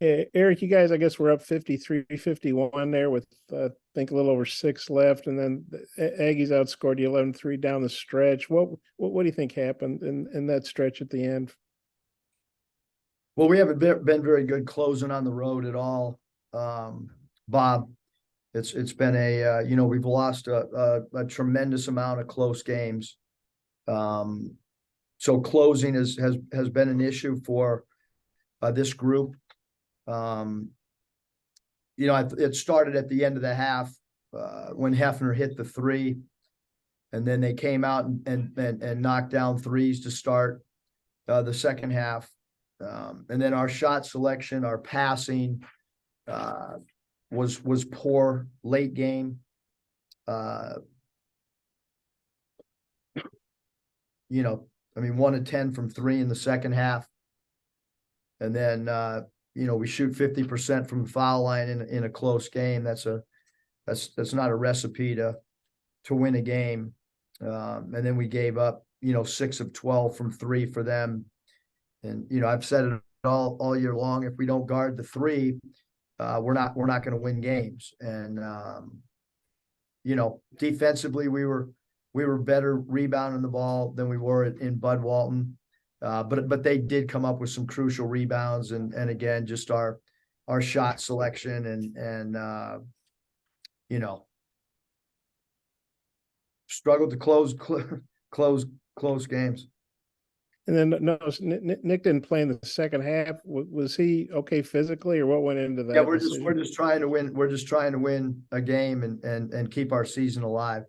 Eric, you guys, I guess we're up 53-51 there with, I think, a little over six left. And then the Aggies outscored you 11-3 down the stretch. What do you think happened in that stretch at the end? Well, we haven't been very good closing on the road at all, Bob. It's been we've lost a tremendous amount of close games. So closing has been an issue for this group. It started at the end of the half when Hefner hit the three, and then they came out and knocked down threes to start the second half. And then our shot selection, our passing was poor late game. 1 of 10 from three in the second half. And then, we shoot 50% from the foul line in a close game. That's not a recipe to win a game. And then we gave up, 6 of 12 from three for them. And, I've said it all year long, if we don't guard the three, we're not going to win games. And, defensively, we were better rebounding the ball than we were in Bud Walton. But they did come up with some crucial rebounds and again, just our shot selection and struggled to close games. And then no, Nick didn't play in the second half. Was he okay physically, or what went into that? Yeah, we're just trying to win. We're just trying to win a game and keep our season alive.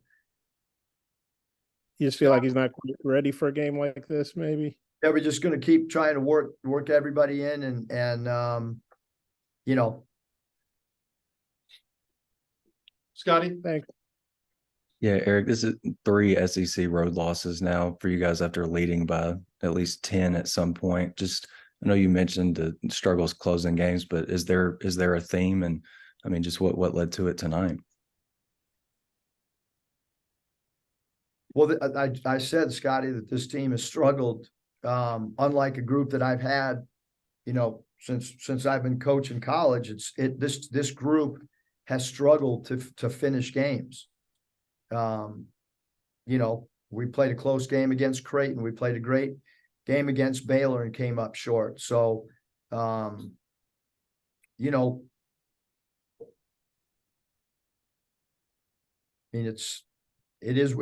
You just feel like he's not quite ready for a game like this, maybe? Yeah, we're just going to keep trying to work everybody in and Scotty. Thanks. Yeah, Eric, this is 3 SEC road losses now for you guys after leading by at least 10 at some point. Just, I know you mentioned the struggles closing games, but is there a theme? And I mean, just what led to it tonight? Well, I said, Scotty, that this team has struggled, unlike a group that I've had, since I've been coaching college. This group has struggled to finish games. We played a close game against Creighton. We played a great game against Baylor and came up short. So, I mean, it is.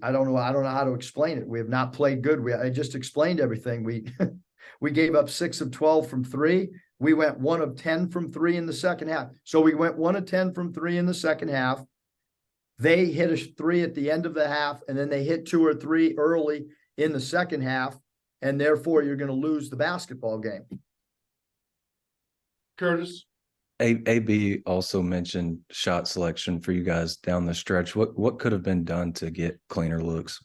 I don't know how to explain it. We have not played good. I just explained everything. We gave up 6 of 12 from three. We went 1 of 10 from three in the second half. So we went 1 of 10 from three in the second half. They hit a 3 at the end of the half, and then they hit 2 or 3 early in the second half, and therefore you're going to lose the basketball game. Curtis. AB also mentioned shot selection for you guys down the stretch. What could have been done to get cleaner looks?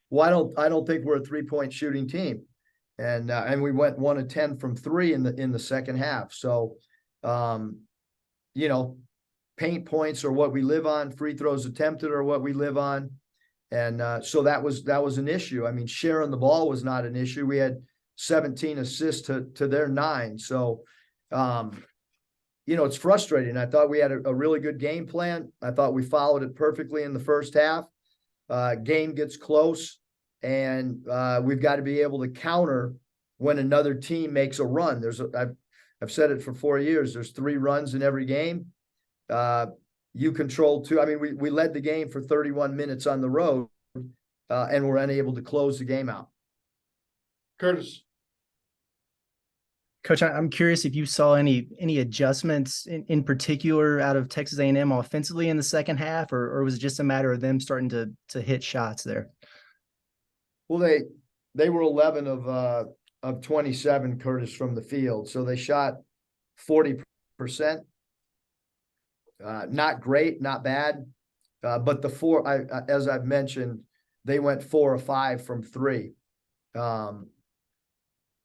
Well, I don't think we're a 3-point shooting team, and we went 1 of 10 from three in the second half. So, paint points are what we live on. Free throws attempted are what we live on, and so that was an issue. I mean, sharing the ball was not an issue. We had 17 assists to their 9. So, it's frustrating. I thought we had a really good game plan. I thought we followed it perfectly in the first half. Game gets close, and we've got to be able to counter when another team makes a run. I've said it for 4 years. There's 3 runs in every game. You control 2. I mean, we led the game for 31 minutes on the road, and we're unable to close the game out. Curtis. Coach, I'm curious if you saw any adjustments in particular out of Texas A&M offensively in the second half, or was it just a matter of them starting to hit shots there? Well, they were 11 of 27, Curtis, from the field, so they shot 40%. Not great, not bad, but the 4, as I've mentioned, they went 4 of 5 from three.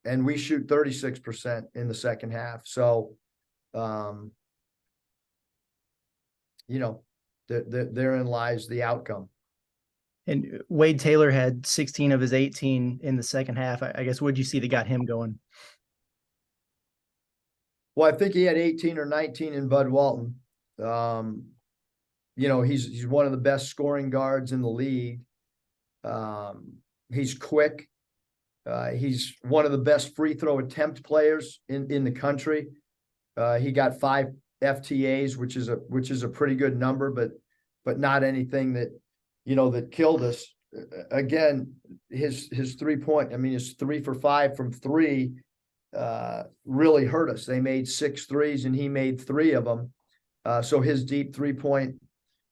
And we shoot 36% in the second half. So, therein lies the outcome. And Wade Taylor had 16 of his 18 in the second half. I guess what did you see that got him going? Well, I think he had 18 or 19 in Bud Walton. You know, he's one of the best scoring guards in the league. He's quick. He's one of the best free throw attempt players in the country. He got 5 FTAs, which is a pretty good number, but not anything that, you know, that killed us. Again, his 3-point, I mean, his 3 for 5 from 3 really hurt us. They made 6 threes and he made 3 of them. So his deep 3-point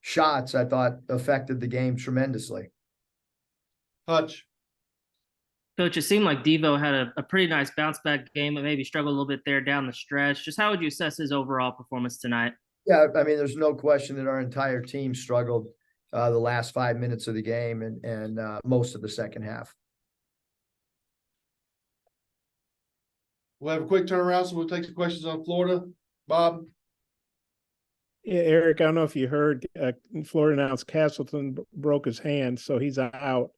shots, I thought, affected the game tremendously. Hutch. Coach, it seemed like Devo had a pretty nice bounce back game, but maybe struggled a little bit there down the stretch. Just how would you assess his overall performance tonight? Yeah, I mean, there's no question that our entire team struggled the last 5 minutes of the game and most of the second half. We'll have a quick turnaround, so we'll take some questions on Florida. Bob. Yeah, Eric, I don't know if you heard, Florida announced Castleton broke his hand, so he's out.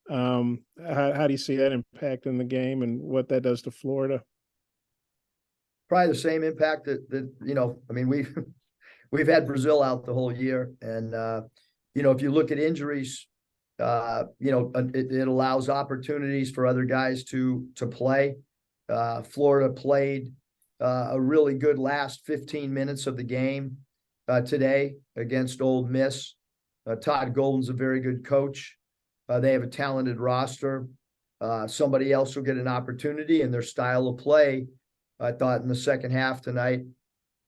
How do you see that impacting the game and what that does to Florida? Probably the same impact that you know, I mean, we've had Brazil out the whole year, and you know, if you look at injuries, you know, it allows opportunities for other guys to play. Florida played a really good last 15 minutes of the game today against Ole Miss. Todd Golden's a very good coach. They have a talented roster. Somebody else will get an opportunity, and their style of play, I thought in the second half tonight,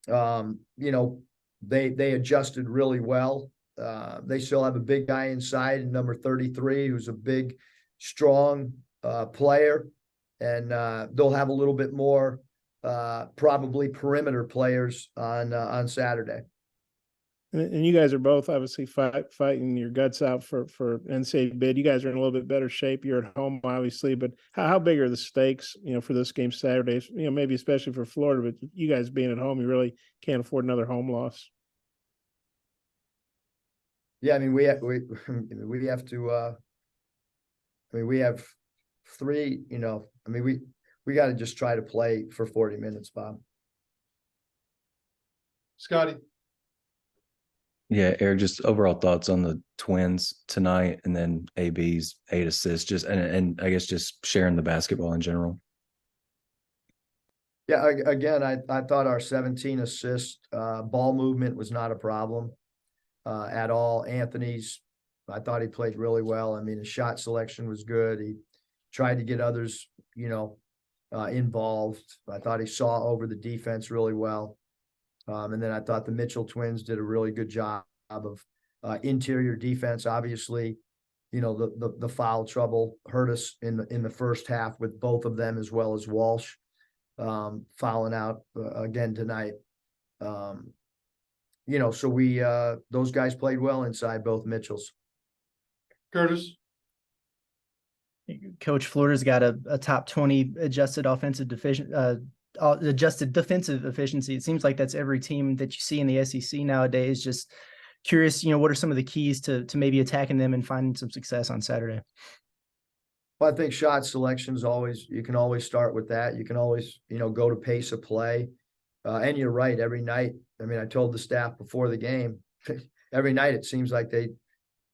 you know, they adjusted really well. They still have a big guy inside in number 33, who's a big, strong player. And they'll have a little bit more probably perimeter players on Saturday. And you guys are both obviously fighting your guts out for NCAA bid. You guys are in a little bit better shape. You're at home, obviously, but how big are the stakes, you know, for this game Saturday? You know, maybe especially for Florida, but you guys being at home, you really can't afford another home loss. Yeah, I mean, we have to. I mean, we have 3. You know, I mean, we got to just try to play for 40 minutes, Bob. Scotty. Yeah, Eric, just overall thoughts on the Twins tonight, and then AB's 8 assists, just and I guess just sharing the basketball in general. Yeah, again, I thought our 17 assist ball movement was not a problem at all. Anthony's, I thought he played really well. I mean, his shot selection was good. He tried to get others, you know, involved. I thought he saw over the defense really well. And then I thought the Mitchell twins did a really good job of interior defense. Obviously, you know, the foul trouble hurt us in the first half with both of them, as well as Walsh fouling out again tonight. You know, so those guys played well inside both Mitchells. Curtis. Coach, Florida's got a top 20 adjusted adjusted defensive efficiency. It seems like that's every team that you see in the SEC nowadays. Just curious, you know, what are some of the keys to maybe attacking them and finding some success on Saturday? Well, I think shot selection is always, you can always start with that. You can always, you know, go to pace of play. And you're right, every night. I mean, I told the staff before the game, every night it seems like they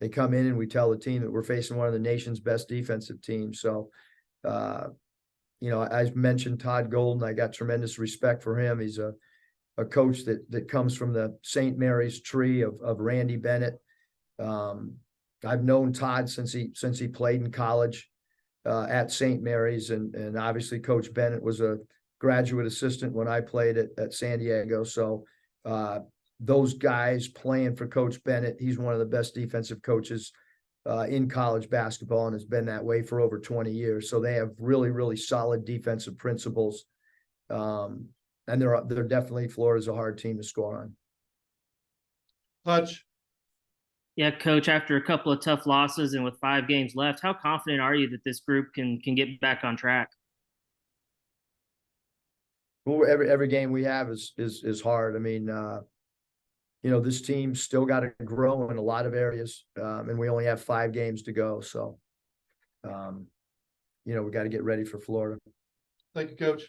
come in and we tell the team that we're facing one of the nation's best defensive teams. So, you know, I mentioned Todd Golden. I got tremendous respect for him. He's a coach that comes from the St. Mary's tree of Randy Bennett. I've known Todd since he played in college at St. Mary's, and obviously Coach Bennett was a graduate assistant when I played at San Diego. So those guys playing for Coach Bennett, he's one of the best defensive coaches in college basketball and has been that way for over 20 years. So they have really, really solid defensive principles. And they're definitely, Florida's a hard team to score on. Hutch. Yeah, Coach, after a couple of tough losses and with 5 games left, how confident are you that this group can get back on track? Well, every game we have is hard. I mean, you know, this team's still got to grow in a lot of areas, and we only have 5 games to go. So, you know, we got to get ready for Florida. Thank you, Coach.